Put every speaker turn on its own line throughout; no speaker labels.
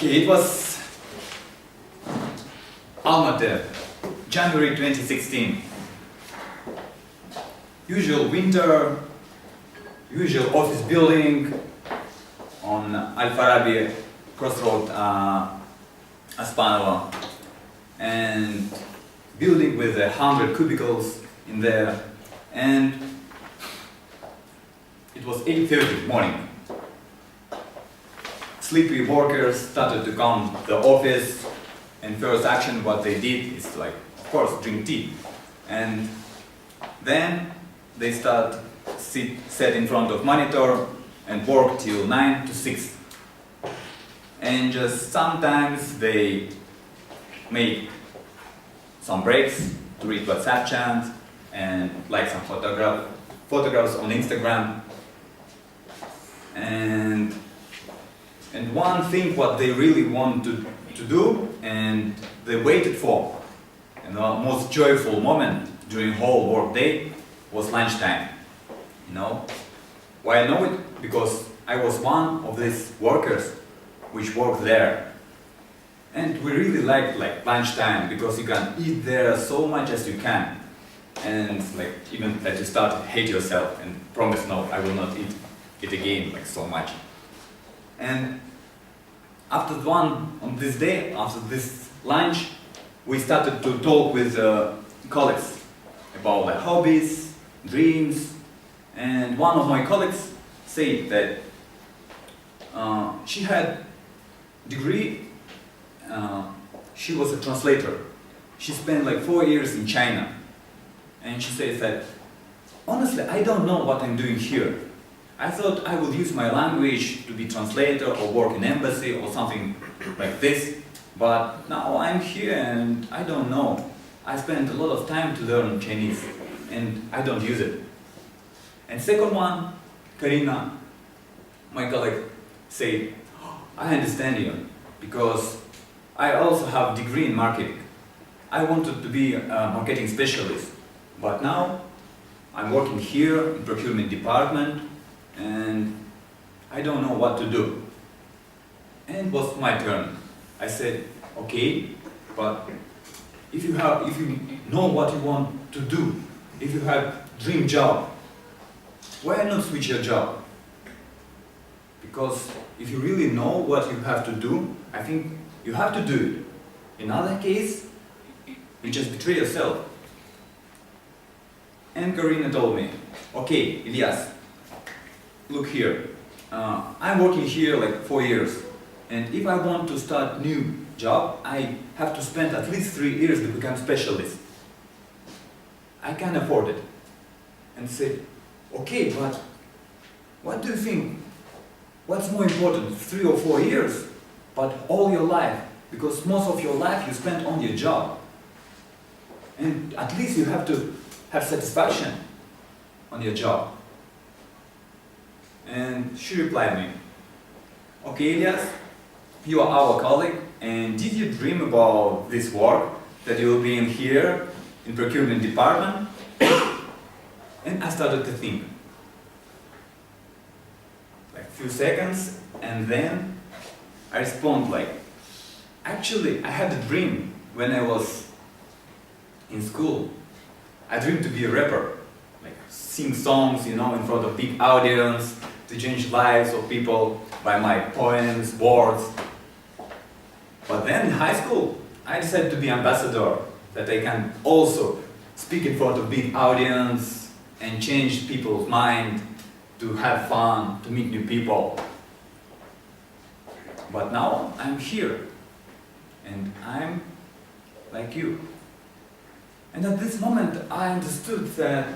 Okay, it was Almaty, January 2016. Usual winter, usual office building on Al-Farabi crossroad Aspanova, and building with 100 cubicles in there, and it was 8:30 morning. Sleepy workers started to come to the office, and first action what they did is, like, of course, drink tea. And then they sat in front of monitor and work till 9 to 6. And just sometimes they make some breaks to read WhatsApp chat and like some photographs on Instagram. And one thing what they really want to do, and they waited for, and the most joyful moment during whole work day was lunchtime. You know why I know it? Because I was one of these workers which worked there, and we really liked lunchtime because you can eat there so much as you can, and even that you start to hate yourself and promise, no, I will not eat it again so much. And after on this day, after this lunch, we started to talk with colleagues about hobbies, dreams, and one of my colleagues said that she had degree, she was a translator. She spent 4 years in China, and she says that, honestly, I don't know what I'm doing here. I thought I would use my language to be translator or work in embassy or something like this, but now I'm here and I don't know. I spent a lot of time to learn Chinese and I don't use it. And second one, Karina, my colleague, said, I understand you, because I also have a degree in marketing. I wanted to be a marketing specialist, but now I'm working here in procurement department and I don't know what to do. And it was my turn. I said, okay, but if you know what you want to do, if you have dream job, why not switch your job? Because if you really know what you have to do, I think you have to do it. In other case, you just betray yourself. And Karina told me, okay, Iliyas, look here, I'm working here 4 years, and if I want to start new job, I have to spend at least 3 years to become specialist. I can't afford it. And said, okay, but what do you think? What's more important, 3 or 4 years, but all your life? Because most of your life you spent on your job. And at least you have to have satisfaction on your job. And she replied me, okay, Iliyas, you are our colleague, and did you dream about this work, that you will be in here, in procurement department? And I started to think. A few seconds, and then I respond actually, I had a dream when I was in school. I dreamed to be a rapper, sing songs, in front of big audience, to change lives of people by my poems, words. But then in high school, I decided to be ambassador, that I can also speak in front of big audience and change people's mind, to have fun, to meet new people. But now I'm here, and I'm like you. And at this moment I understood that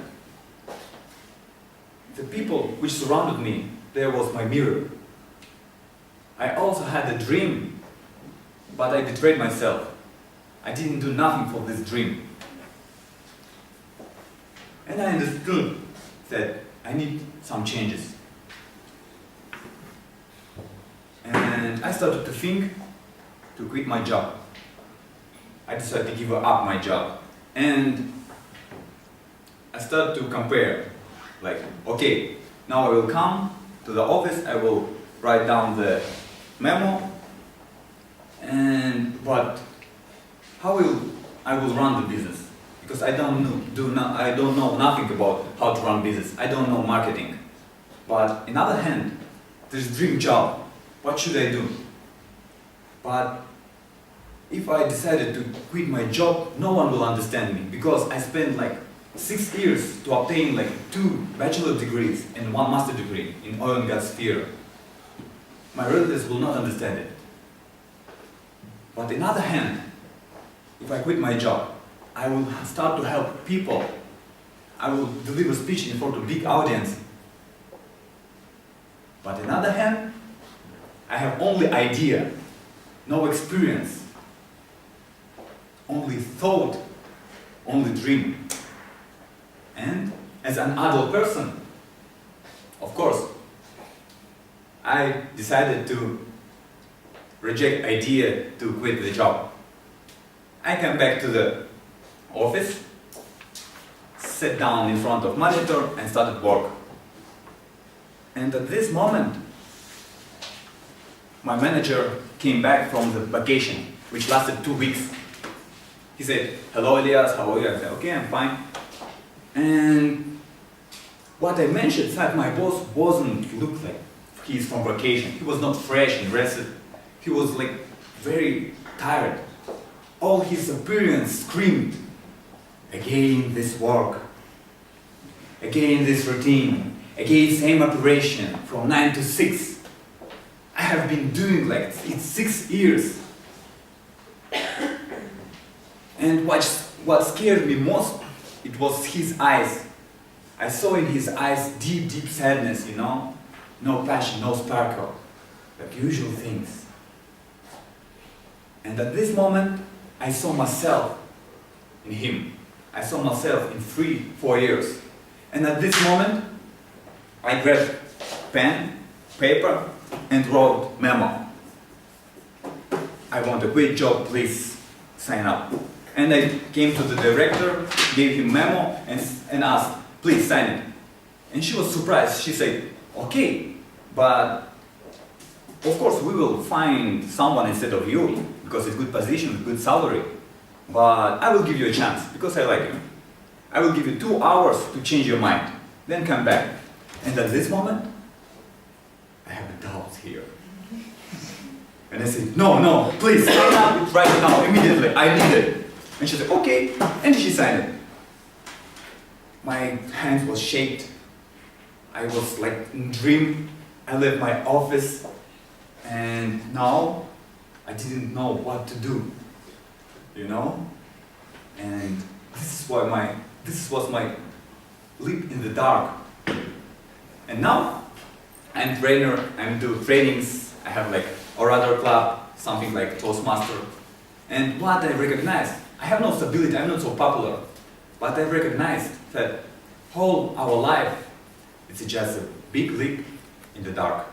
the people which surrounded me, there was my mirror. I also had a dream, but I betrayed myself. I didn't do nothing for this dream. And I understood that I need some changes. And I started to think to quit my job. I decided to give up my job. And I started to compare. Okay, now I will come to the office, I will write down the memo, But how will I will run the business? Because I don't know nothing about how to run business. I don't know marketing. But on the other hand, there's a dream job. What should I do? But if I decided to quit my job, no one will understand me, because I spent like 6 years to obtain like 2 bachelor degrees and 1 master degree in oil and gas sphere. My relatives will not understand it. But on the other hand, if I quit my job, I will start to help people. I will deliver speech in front of a big audience. But on the other hand, I have only idea, no experience, only thought, only dream. And as an adult person, of course, I decided to reject idea to quit the job. I came back to the office, sat down in front of monitor and started work. And at this moment, my manager came back from the vacation, which lasted 2 weeks. He said, "Hello Iliyas, how are you?" I said, "Okay, I'm fine." And what I mentioned is that my boss wasn't look like he's from vacation. He was not fresh and rested. He was like very tired. All his appearance screamed, again this work, again this routine, again same operation from 9 to 6. I have been doing like it 6 years. And what scared me most, it was his eyes. I saw in his eyes deep, deep sadness, you know? No passion, no sparkle, like usual things. And at this moment, I saw myself in him. I saw myself in 3-4 years. And at this moment, I grabbed pen, paper, and wrote memo. "I want a quick job, please sign up." And I came to the director, gave him memo, and asked, "Please sign it." And she was surprised. She said, "Okay, but of course we will find someone instead of you, because it's good position, good salary. But I will give you a chance, because I like you. I will give you 2 hours to change your mind, then come back." And at this moment, I have doubts here. And I said, no, please sign up right now, immediately, I need it." And she said, "Okay," and she signed it. My hands was shaking. I was like in dream. I left my office, and now I didn't know what to do, you know? And this was my leap in the dark. And now I'm trainer, I'm doing trainings, I have like orator club, something like Toastmaster. And what I recognized, I have no stability, I'm not so popular, but I recognized that whole our life, it's just a big leap in the dark.